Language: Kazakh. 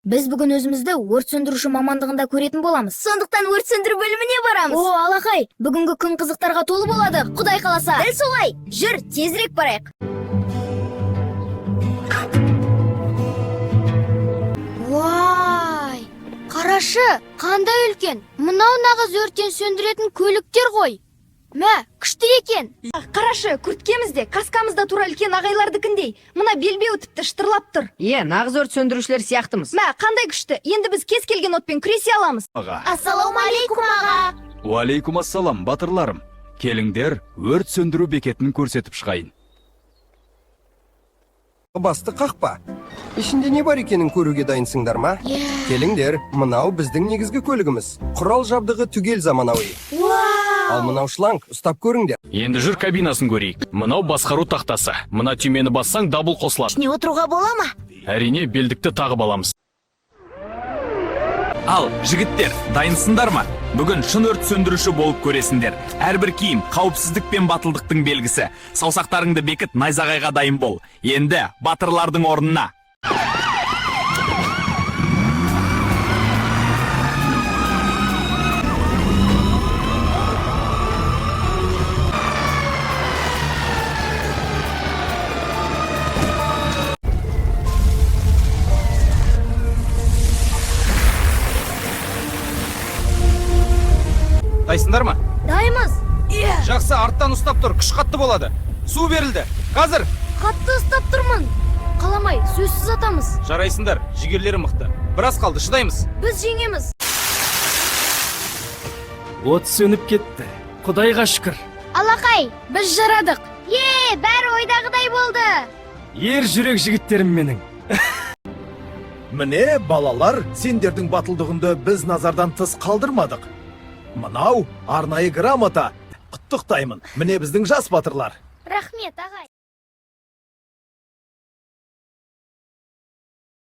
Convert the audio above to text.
Біз бүгін өзімізді өрт сөндіруші мамандығында көретін боламыз. Сондықтан өрт сөндіру бөліміне барамыз. О, алақай, бүгінгі күн қызықтарға толы болады. Құдай қаласа. Дәл солай. Жүр, тезірек барайық. Вай! Қарашы, қандай үлкен. Мынау нағыз өрттен сөндіретін көліктер ғой. Мә, күшті екен. Қарашы, күрткемізде, каскамызда тура үлкен ағайлардыкіндей. Мына белбеу тіпті шытырлап тұр. Нағыз өрт сөндірушілер сияқтымыз. Мә, қандай күшті. Енді біз кез келген отпен күресе аламыз. Ассалаумағалейкум аға. Уалейкум ассалам, батырларым. Келіңдер, өрт сөндіру бекетін көрсетіп шығайын. Басты қақпа. Ішінде не бар екенін көруге дайынсыңдар ма? Келіңдер, мынау біздің негізгі көлігіміз. Құрал жабдығы түгел заманауи. Ал мынау шланг, ұстап көріңдер. Енді жүр кабинасын көрейік. Мынау басқару тақтасы. Мына түймені бассаң дабыл қосылады. Не отыруға бола ма? Әрине, белдікті тағып аламыз. Ал, жігіттер, дайынсыңдар ма? Бүгін шын өрт сөндіруші болып көресіңдер. Әрбір киім қауіпсіздік пен батылдықтың белгісі. Саусақтарыңды бекіт, найзағайға дайын бол. Енді батырлардың орнына. Дайсыңдар ма? Дайымыз. Жақсы, арттан ұстап тұр, күш қатты болады. Су берілді. Қазір. Қатты ұстап тұрмын. Қаламай, сөзсіз атамыз. Жарайсыңдар, жігерлері мықты. Біраз қалды, шыдаймыз. Біз жеңеміз. От сөніп кетті. Құдайға шүкір. Алақай, біз жарадық. Бәрі ойдағыдай болды. Ер жүрек жігіттерім менің. Міне, балалар, сендердің батылдығынды біз назардан тыс қалдырмадық. Мынау арнайы грамота. Құттықтаймын. Міне біздің жас батырлар. Рахмет, ағай.